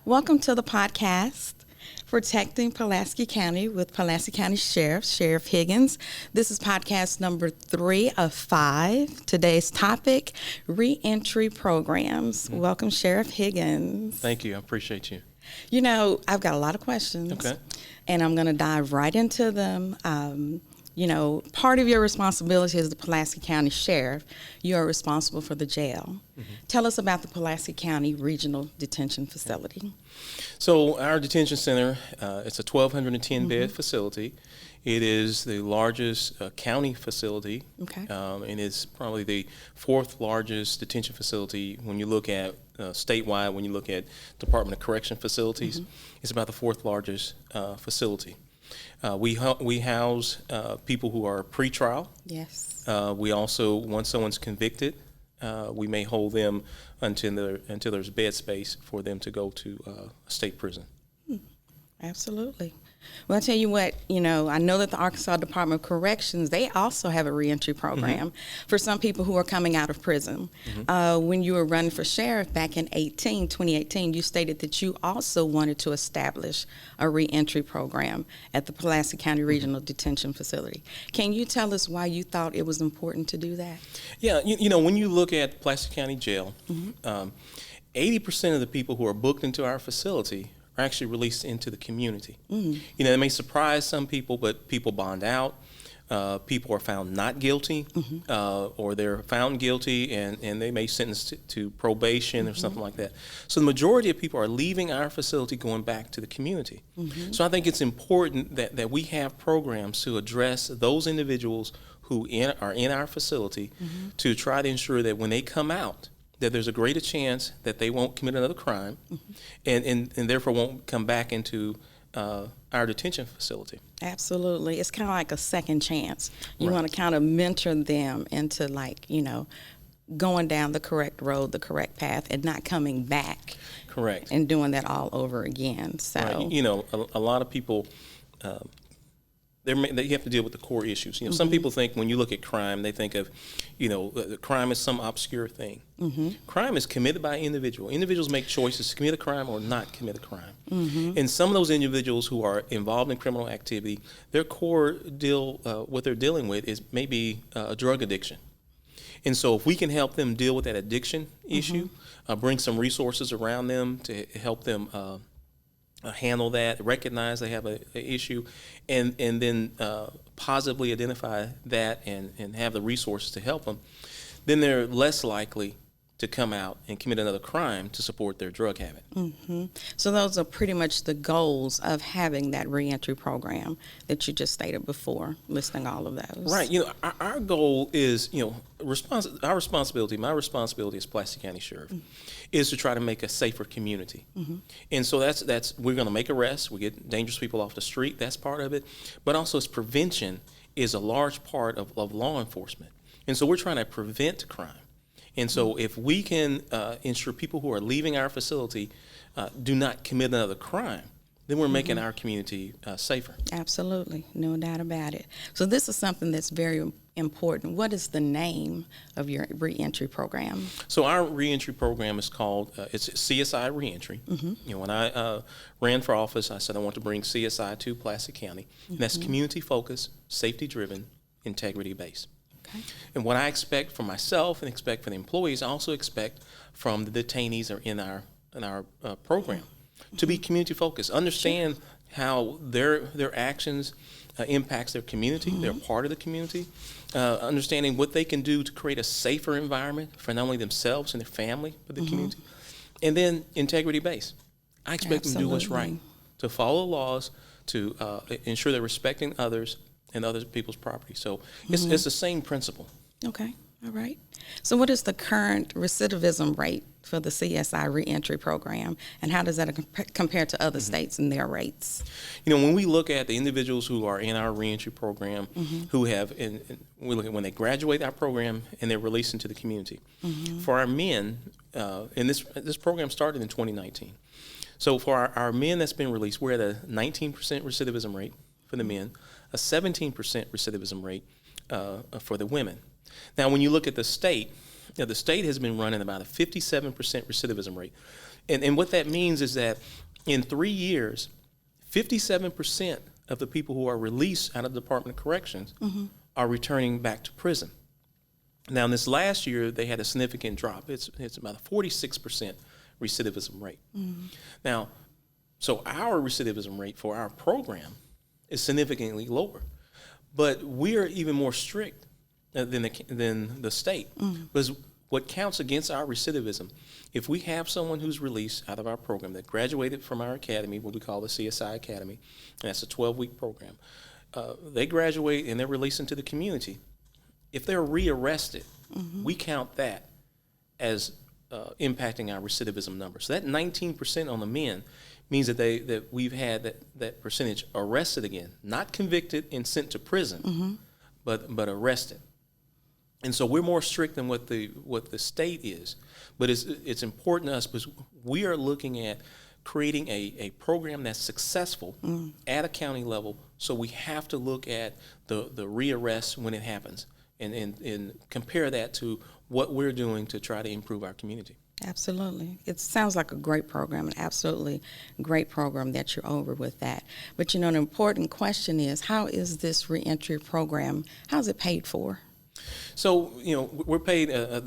Welcome to the podcast, Protecting Pulaski County with Pulaski County Sheriff Higgins. This is podcast number 3 of 5. Today's topic, reentry programs. Welcome, Sheriff Higgins. Thank you. I appreciate you. You know, I've got a lot of questions. Okay. And I'm going to dive right into them. Part of your responsibility as the Pulaski County Sheriff, you are responsible for the jail. Tell us about the Pulaski County Regional Detention Facility. So our detention center, it's a 1,210-bed facility. It is the largest county facility, and it's probably the 4th largest detention facility when you look at statewide. When you look at Department of Correction facilities, it's about the 4th largest facility. We house people who are pretrial. Yes. We also, once someone's convicted, we may hold them until there's bed space for them to go to a state prison. Absolutely. Well, I'll tell you what, I know that the Arkansas Department of Corrections, they also have a reentry program for some people who are coming out of prison. When you were running for sheriff back in 2018, you stated that you also wanted to establish a reentry program at the Pulaski County Regional Detention Facility. Can you tell us why you thought it was important to do that? Yeah, when you look at Pulaski County Jail, 80% of the people who are booked into our facility are actually released into the community. It may surprise some people, but people bond out. People are found not guilty, or they're found guilty and they may sentence to probation or something like that. So the majority of people are leaving our facility going back to the community. So I think it's important that we have programs to address those individuals who are in our facility to try to ensure that when they come out, that there's a greater chance that they won't commit another crime and therefore won't come back into our detention facility. Absolutely. It's kind of like a second chance. You want to kind of mentor them into going down the correct road, the correct path, and not coming back. Correct. And doing that all over again. So, a lot of people, you have to deal with the core issues. Some people think when you look at crime, they think of, crime is some obscure thing. Crime is committed by an individual. Individuals make choices to commit a crime or not commit a crime. And some of those individuals who are involved in criminal activity, their core deal, what they're dealing with is maybe a drug addiction. And so if we can help them deal with that addiction issue, bring some resources around them to help them handle that, recognize they have an issue, and then positively identify that and have the resources to help them, then they're less likely to come out and commit another crime to support their drug habit. So those are pretty much the goals of having that reentry program that you just stated before, listing all of those. Right. Our goal is, my responsibility as Pulaski County Sheriff is to try to make a safer community. And so that's we're going to make arrests. We get dangerous people off the street. That's part of it. But also prevention is a large part of law enforcement. And so we're trying to prevent crime. And so if we can ensure people who are leaving our facility do not commit another crime, then we're making our community safer. Absolutely. No doubt about it. So this is something that's very important. What is the name of your reentry program? So our reentry program is called, it's C.S.I. Reentry. When I ran for office, I said I want to bring C.S.I. to Pulaski County. And that's community-focused, safety-driven, integrity-based. Okay. And what I expect from myself and expect from the employees, I also expect from the detainees that are in our program to be community focused, understand how their actions impacts their community, they're part of the community, understanding what they can do to create a safer environment for not only themselves and their family, but the community, and then integrity based. I expect them to do what's right, to follow laws, to ensure they're respecting others and other people's property. So it's the same principle. Okay, all right. So what is the current recidivism rate for the C.S.I. reentry program, and how does that compare to other states and their rates? When we look at the individuals who are in our reentry program, who have, we look at when they graduate our program and they're released into the community. For our men, and this program started in 2019. So for our men that's been released, we're at a 19% recidivism rate for the men, a 17% recidivism rate for the women. Now, when you look at the state has been running about a 57% recidivism rate. And what that means is that in 3 years, 57% of the people who are released out of the Department of Corrections are returning back to prison. Now, in this last year, they had a significant drop. It's about a 46% recidivism rate. Now, so our recidivism rate for our program is significantly lower, but we are even more strict than the state. Because what counts against our recidivism, if we have someone who's released out of our program that graduated from our academy, what we call the C.S.I. Academy, and that's a 12-week program, they graduate and they're released into the community. If they're rearrested, we count that as impacting our recidivism numbers. So that 19% on the men means that we've had that percentage arrested again, not convicted and sent to prison, but arrested. And so we're more strict than what the state is, but it's important to us because we are looking at creating a program that's successful at a county level. So we have to look at the rearrest when it happens and compare that to what we're doing to try to improve our community. Absolutely. It sounds like a great program, an absolutely great program that you're over with that. But, you know, an important question is, how is this reentry program, how is it paid for? So, you know, we're paid a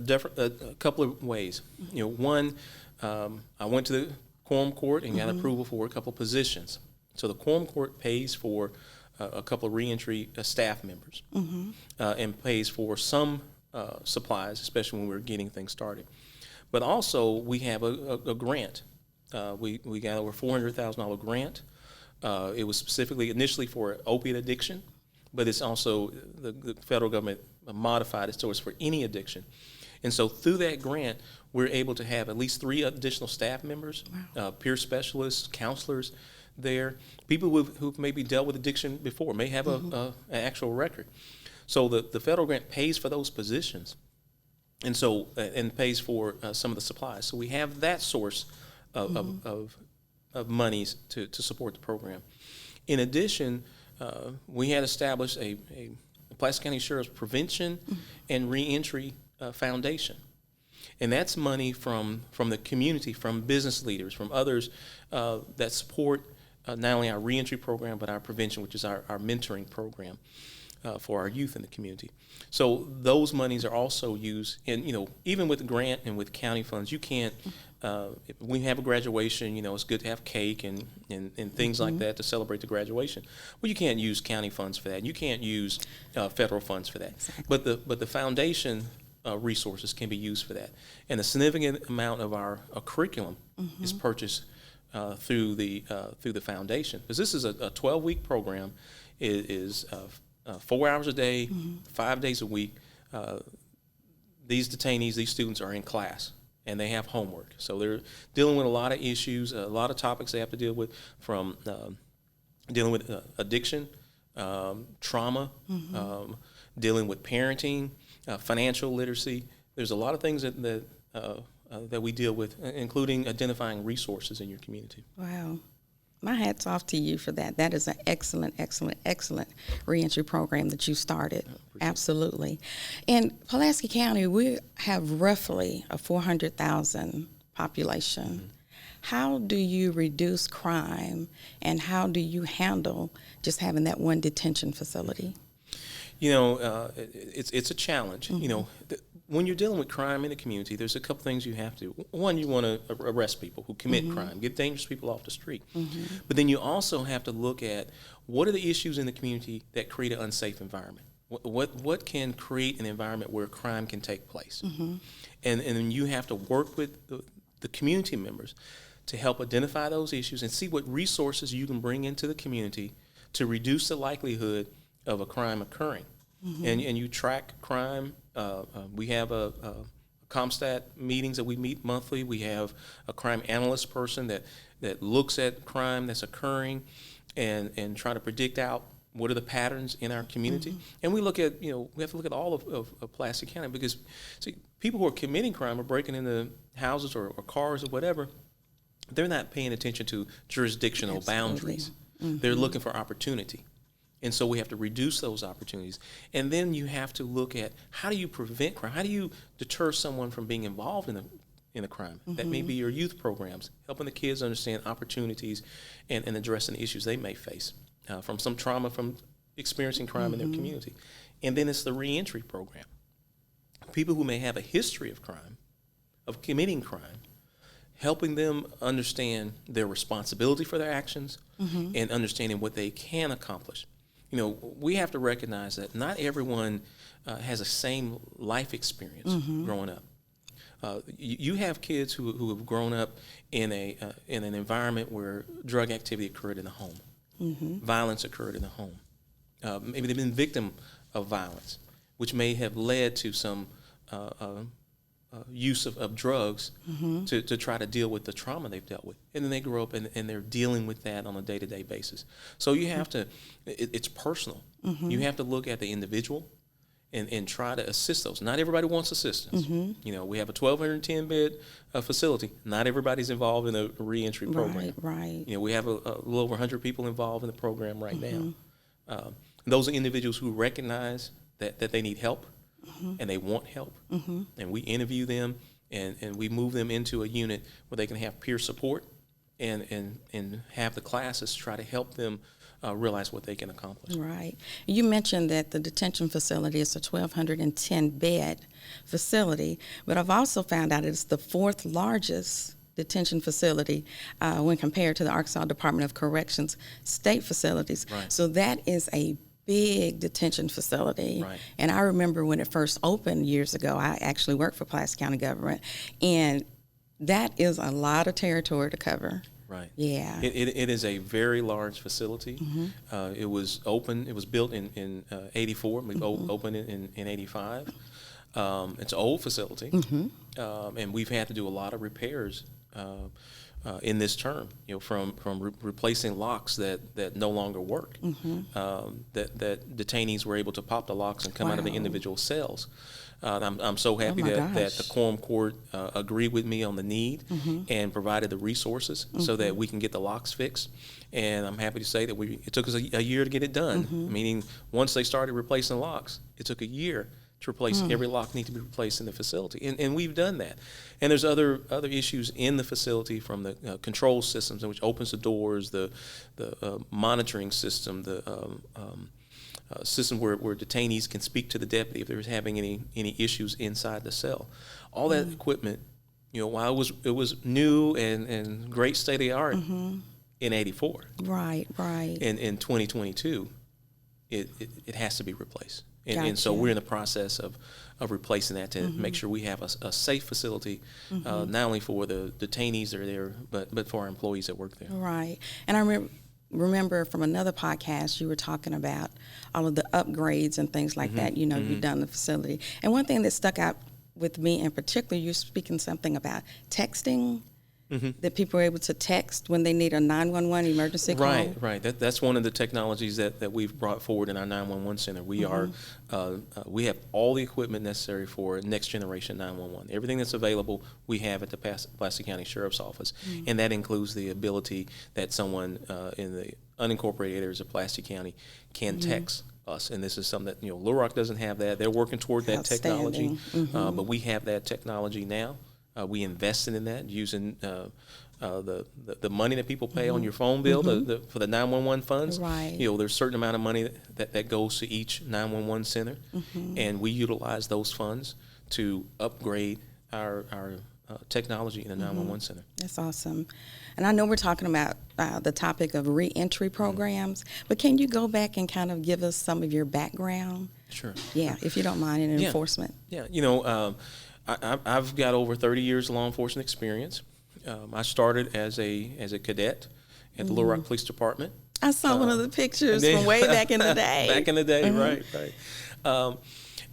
couple of ways. You know, one, I went to the quorum court and got approval for a couple of positions. So the quorum court pays for a couple of reentry staff members and pays for some supplies, especially when we're getting things started. But also, we have a grant. We got over $400,000 grant. It was specifically initially for opiate addiction, but it's also the federal government modified it so it's for any addiction. And so through that grant, we're able to have at least 3 additional staff members, peer specialists, counselors there, people who've maybe dealt with addiction before, may have an actual record. So the federal grant pays for those positions. And so, and pays for some of the supplies. So we have that source of monies to support the program. In addition, we had established a Pulaski County Sheriff's Prevention and Reentry Foundation. And that's money from the community, from business leaders, from others that support not only our reentry program, but our prevention, which is our mentoring program for our youth in the community. So those monies are also used, and you know, even with the grant and with county funds, you can't. If we have a graduation, you know, it's good to have cake and things like that to celebrate the graduation. Well, you can't use county funds for that. You can't use federal funds for that. Exactly. But the foundation resources can be used for that, and a significant amount of our curriculum is purchased through the foundation, because this is a 12-week program. It is 4 hours a day, 5 days a week. These detainees, these students are in class, and they have homework. So they're dealing with a lot of issues, a lot of topics they have to deal with, from dealing with addiction, trauma, dealing with parenting, financial literacy. There's a lot of things that we deal with, including identifying resources in your community. Wow. My hat's off to you for that. That is an excellent, excellent, excellent reentry program that you started. Absolutely. In Pulaski County, we have roughly a 400,000 population. How do you reduce crime, and how do you handle just having that one detention facility? You know, it's a challenge. You know, when you're dealing with crime in the community, there's a couple things you have to do. One, you want to arrest people who commit crime, get dangerous people off the street. But then you also have to look at what are the issues in the community that create an unsafe environment. What can create an environment where crime can take place? And then you have to work with the community members to help identify those issues and see what resources you can bring into the community to reduce the likelihood of a crime occurring. And you track crime. We have a CompStat meetings that we meet monthly. We have a crime analyst person that looks at crime that's occurring and try to predict out what are the patterns in our community. And we look at, you know, we have to look at all of Pulaski County, because see, people who are committing crime or breaking into houses or cars or whatever, they're not paying attention to jurisdictional boundaries. They're looking for opportunity. And so we have to reduce those opportunities. And then you have to look at, how do you prevent crime? How do you deter someone from being involved in in a crime. That may be your youth programs, helping the kids understand opportunities and addressing the issues they may face from some trauma from experiencing crime in their community. And then it's the reentry program. People who may have a history of crime, of committing crime, helping them understand their responsibility for their actions and understanding what they can accomplish. You know, we have to recognize that not everyone has the same life experience growing up. You have kids who have grown up in an environment where drug activity occurred in the home, violence occurred in the home. Maybe they've been victim of violence, which may have led to some use of drugs to try to deal with the trauma they've dealt with. And then they grow up and they're dealing with that on a day-to-day basis. So you have to, it's personal. You have to look at the individual and try to assist those. Not everybody wants assistance. You know, we have a 1,210-bed facility. Not everybody's involved in a reentry program. Right. You know, we have a little over 100 people involved in the program right now. Those are individuals who recognize that they need help and they want help. And we interview them and we move them into a unit where they can have peer support and have the classes try to help them realize what they can accomplish. Right. You mentioned that the detention facility is a 1,210-bed facility, but I've also found out it's the fourth largest detention facility when compared to the Arkansas Department of Corrections state facilities. Right. So that is a big detention facility. Right. And I remember when it first opened years ago, I actually worked for Pulaski County government, and that is a lot of territory to cover. Right. Yeah. It is a very large facility. It was built in 84. We opened it in 85. It's an old facility. And we've had to do a lot of repairs in this term, you know, from replacing locks that no longer work, that detainees were able to pop the locks and come out of the individual cells. I'm so happy that the quorum court agreed with me on the need and provided the resources so that we can get the locks fixed. And I'm happy to say that it took us a year to get it done, meaning once they started replacing locks, it took a year to replace every lock need to be replaced in the facility. And we've done that. And there's other issues in the facility, from the control systems, which opens the doors, the monitoring system, the system where detainees can speak to the deputy if they're having any issues inside the cell. All that equipment, you know, while it was new and great state of the art in 84. Right. In 2022, it has to be replaced. And so Gotcha. we're in the process of replacing that to make sure we have a safe facility, not only for the detainees that are there, but for our employees that work there. Right. And I remember from another podcast you were talking about all of the upgrades and things like that, you know, you've done in the facility. And one thing that stuck out with me in particular, you're speaking something about texting, that people are able to text when they need a 911 emergency call. Right. That's one of the technologies that we've brought forward in our 911 center. We we have all the equipment necessary for next generation 911. Everything that's available, we have at the Pulaski County Sheriff's Office, and that includes the ability that someone in the unincorporated areas of Pulaski County can text us. And this is something that, you know, Little Rock doesn't have that. They're working toward that technology, but we have that technology now. We invested in that using the money that people pay on your phone bill for the 911 funds. Right. You know, there's a certain amount of money that goes to each 911 center, and we utilize those funds to upgrade our technology in the 911 center. That's awesome. And I know we're talking about the topic of reentry programs, but can you go back and kind of give us some of your background? Sure. Yeah, if you don't mind, in enforcement. Yeah, you know, I've got over 30 years of law enforcement experience. I started as a cadet at the Little Rock Police Department. I saw one of the pictures from way back in the day. Back in the day, right.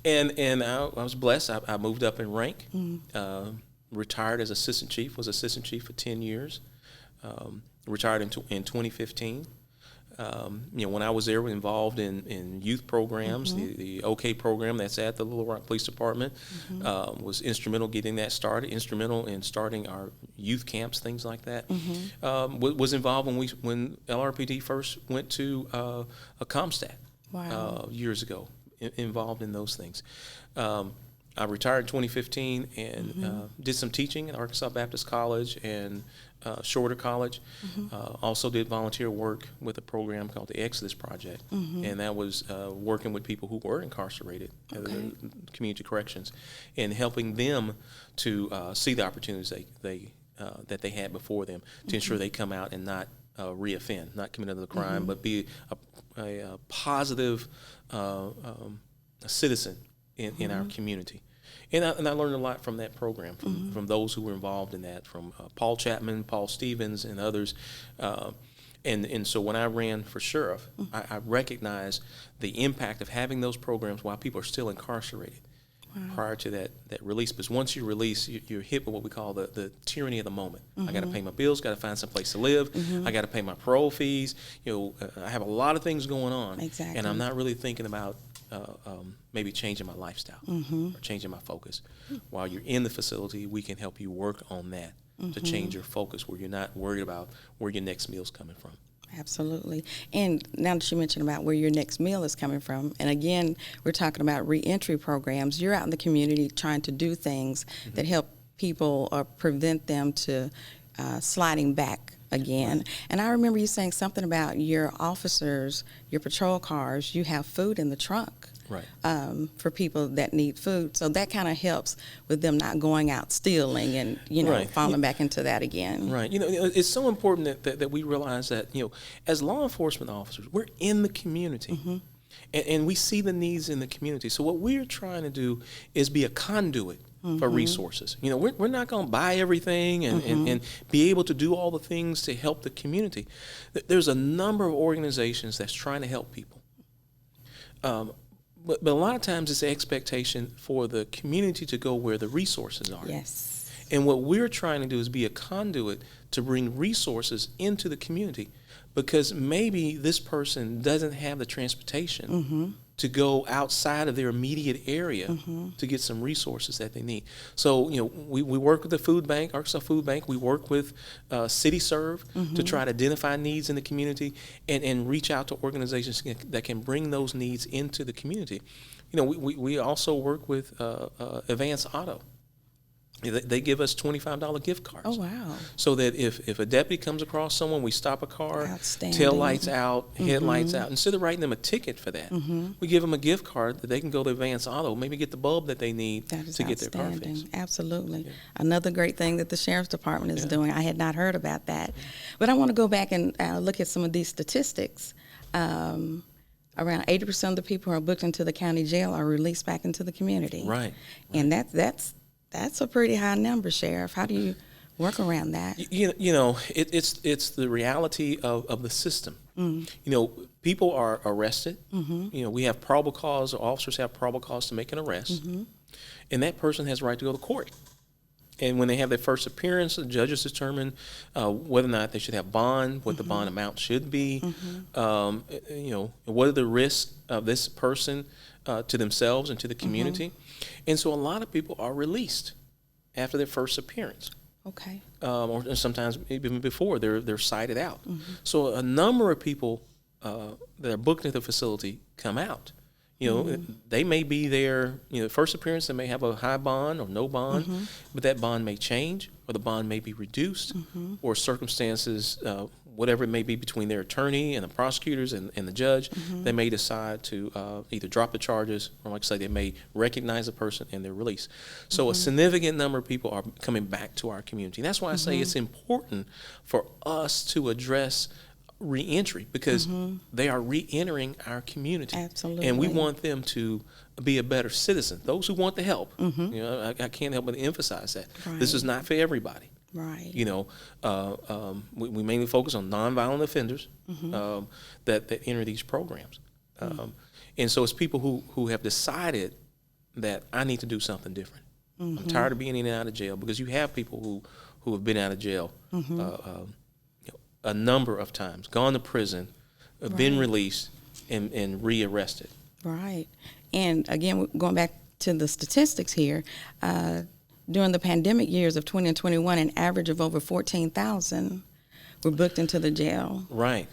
And I was blessed. I moved up in rank, retired as assistant chief, was assistant chief for 10 years, retired in 2015. You know, when I was there, we were involved in youth programs. The OK program that's at the Little Rock Police Department was instrumental getting that started, instrumental in starting our youth camps, things like that. Was involved when LRPD first went to a Comstat years ago, involved in those things. I retired in 2015 and did some teaching at Arkansas Baptist College and Shorter College. Also did volunteer work with a program called the Exodus Project, and that was working with people who were incarcerated at the community corrections and helping them to see the opportunities that they had before them to ensure they come out and not reoffend, not commit another crime, but be a positive citizen in our community. And I learned a lot from that program, from those who were involved in that, from Paul Chapman, Paul Stevens, and others. And so when I ran for sheriff, I recognized the impact of having those programs while people are still incarcerated prior to that release. Because once you release, you're hit with what we call the tyranny of the moment. I got to pay my bills, got to find some place to live, I got to pay my parole fees. I have a lot of things going on, and I'm not really thinking about maybe changing my lifestyle or changing my focus. While you're in the facility, we can help you work on that to change your focus where you're not worried about where your next meal's coming from. Absolutely. And now that you mentioned about where your next meal is coming from, and again, we're talking about reentry programs. You're out in the community trying to do things that help people or prevent them to sliding back again. And I remember you saying something about your officers, your patrol cars, you have food in the trunk. For people that need food. So that kind of helps with them not going out stealing and, falling back into that again. Right. It's so important that we realize that, as law enforcement officers, we're in the community. And we see the needs in the community. So what we're trying to do is be a conduit for resources. We're not going to buy everything and be able to do all the things to help the community. There's a number of organizations that's trying to help people. But a lot of times it's the expectation for the community to go where the resources are. Yes. And what we're trying to do is be a conduit to bring resources into the community, because maybe this person doesn't have the transportation to go outside of their immediate area to get some resources that they need. So, we work with the food bank, Arkansas Food Bank. We work with City Serve to try to identify needs in the community and reach out to organizations that can bring those needs into the community. We also work with Advance Auto. They give us $25 gift cards. Oh, wow. So that if a deputy comes across someone, we stop a car, tail lights out, headlights out. Instead of writing them a ticket for that, we give them a gift card that they can go to Advance Auto, maybe get the bulb that they need to get their car fixed. Absolutely. Yeah. Another great thing that the Sheriff's Department is doing. I had not heard about that. But I want to go back and look at some of these statistics. Around 80% of the people who are booked into the county jail are released back into the community. Right. And that's a pretty high number, Sheriff. How do you work around that? It's the reality of the system. People are arrested. We have probable cause, or officers have probable cause to make an arrest, and that person has the right to go to court. And when they have their first appearance, the judges determine whether or not they should have bond, what the bond amount should be, what are the risks of this person to themselves and to the community. And so a lot of people are released after their first appearance. Okay. Or sometimes even before they're cited out. So a number of people that are booked into the facility come out. They may be there, first appearance, they may have a high bond or no bond, but that bond may change, or the bond may be reduced, or circumstances, whatever it may be between their attorney and the prosecutors and the judge, they may decide to either drop the charges, or like I say, they may recognize the person and they're released. So a significant number of people are coming back to our community. And that's why I say it's important for us to address reentry, because they are reentering our community. Absolutely. And we want them to be a better citizen. Those who want the help. I can't help but emphasize that. Right. This is not for everybody. Right. We mainly focus on nonviolent offenders that enter these programs. And so it's people who have decided that I need to do something different. I'm tired of being in and out of jail, because you have people who have been out of jail a number of times, gone to prison, been released, and rearrested. Right. And again, going back to the statistics here, during the pandemic years of 20 and 21, an average of over 14,000 were booked into the jail. Right.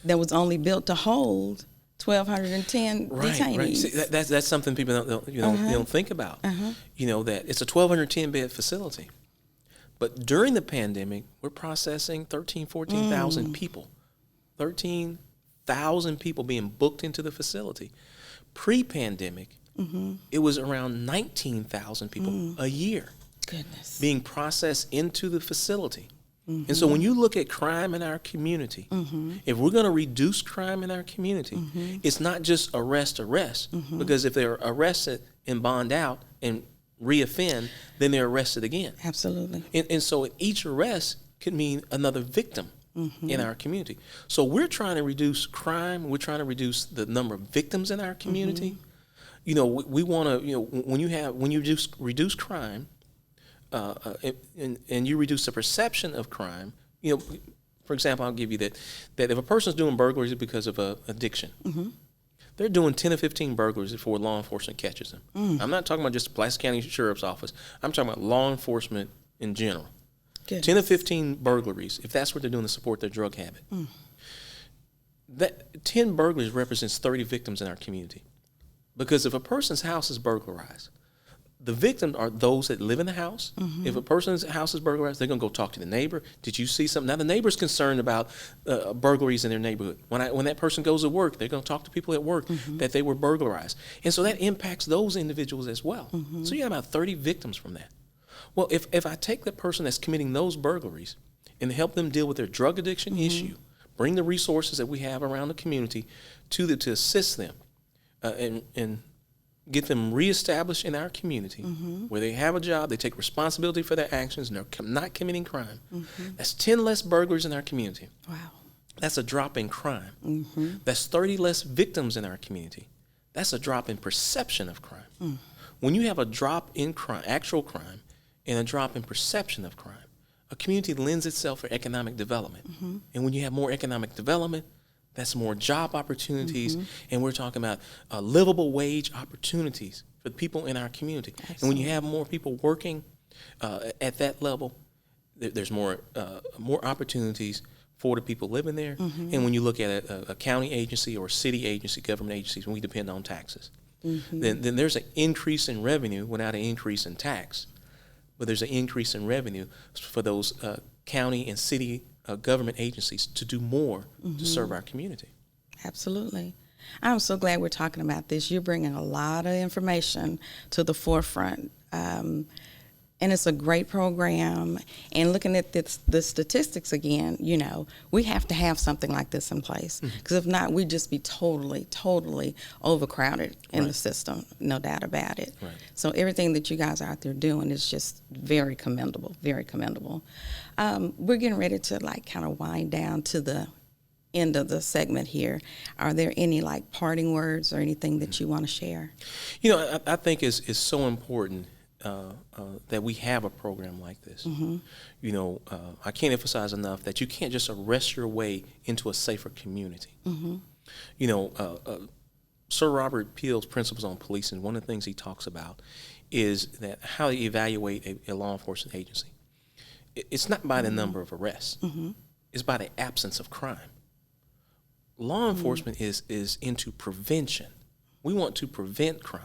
That was only built to hold 1,210 detainees. Right. See, that's something people don't think about. That it's a 1,210 bed facility, but during the pandemic, we're processing 14,000 people, 13,000 people being booked into the facility. Pre-pandemic, it was around 19,000 people a year. Goodness. Being processed into the facility. And so when you look at crime in our community, if we're going to reduce crime in our community, it's not just arrest, because if they're arrested and bond out and reoffend, then they're arrested again. Absolutely. And so each arrest could mean another victim in our community. So we're trying to reduce crime. We're trying to reduce the number of victims in our community. We want to, when you reduce crime, and you reduce the perception of crime, for example, I'll give you that if a person's doing burglaries because of addiction, they're doing 10 or 15 burglaries before law enforcement catches them. I'm not talking about just the Pulaski County Sheriff's Office. I'm talking about law enforcement in general. Goodness. 10 or 15 burglaries, if that's what they're doing to support their drug habit. That 10 burglaries represents 30 victims in our community. Because if a person's house is burglarized, the victims are those that live in the house. If a person's house is burglarized, they're going to go talk to the neighbor. Did you see something? Now, the neighbor's concerned about burglaries in their neighborhood. When that person goes to work, they're going to talk to people at work that they were burglarized. And so that impacts those individuals as well. So you have about 30 victims from that. Well, if I take the person that's committing those burglaries and help them deal with their drug addiction issue, bring the resources that we have around the community to assist them and get them reestablished in our community where they have a job, they take responsibility for their actions, and they're not committing crime. That's 10 less burglars in our community. Wow. That's a drop in crime. That's 30 less victims in our community. That's a drop in perception of crime. When you have a drop in crime, actual crime, and a drop in perception of crime, a community lends itself for economic development. And when you have more economic development, that's more job opportunities, and we're talking about livable wage opportunities for the people in our community. Absolutely. And when you have more people working at that level, there's more opportunities for the people living there. And when you look at a county agency or city agency, government agencies, when we depend on taxes, then there's an increase in revenue without an increase in tax. But there's an increase in revenue for those county and city government agencies to do more to serve our community. Absolutely. I'm so glad we're talking about this. You're bringing a lot of information to the forefront. And it's a great program. And looking at the statistics again, we have to have something like this in place. Because if not, we'd just be totally, totally overcrowded in the system, no doubt about it. Right. So everything that you guys are out there doing is just very commendable, very commendable. We're getting ready to kind of wind down to the end of the segment here. Are there any parting words or anything that you want to share? I think it's so important that we have a program like this. I can't emphasize enough that you can't just arrest your way into a safer community. Sir Robert Peel's Principles on Policing, one of the things he talks about is that how to evaluate a law enforcement agency. It's not by the number of arrests. It's by the absence of crime. Law enforcement is into prevention. We want to prevent crime.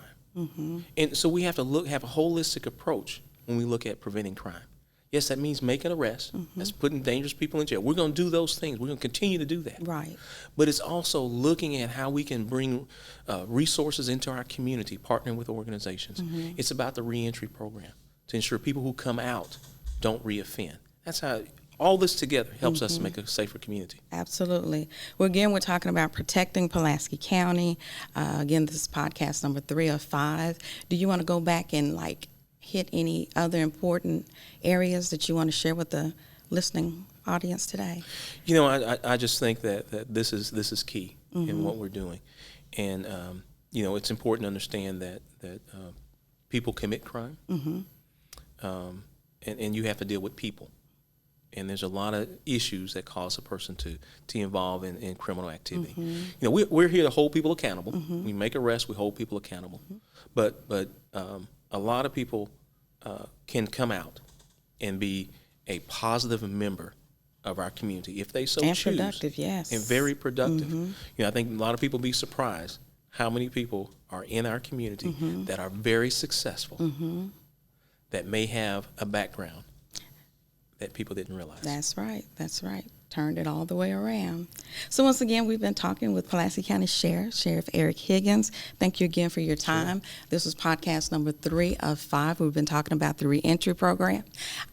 And so we have to have a holistic approach when we look at preventing crime. Yes, that means making arrests. That's putting dangerous people in jail. We're going to do those things. We're going to continue to do that. Right. But it's also looking at how we can bring resources into our community, partnering with organizations. It's about the reentry program to ensure people who come out don't reoffend. That's how all this together helps us to make a safer community. Absolutely. Well, again, we're talking about protecting Pulaski County. Again, this is podcast number 305. Do you want to go back and hit any other important areas that you want to share with the listening audience today? I just think that this is key in what we're doing, and it's important to understand that people commit crime, and you have to deal with people. And there's a lot of issues that cause a person to involve in criminal activity. We're here to hold people accountable. We make arrests, we hold people accountable. But a lot of people can come out and be a positive member of our community if they so and choose. productive, yes. And very productive. I think a lot of people be surprised how many people are in our community that are very successful, that may have a background that people didn't realize. That's right. That's right. Turned it all the way around. So once again, we've been talking with Pulaski County Sheriff Eric Higgins. Thank you again for your time. Sure. This was podcast number 3 of 5. We've been talking about the reentry program.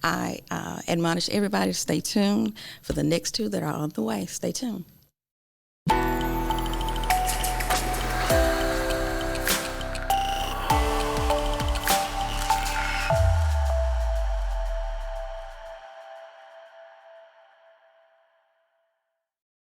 I admonish everybody to stay tuned for the next 2 that are on the way. Stay tuned.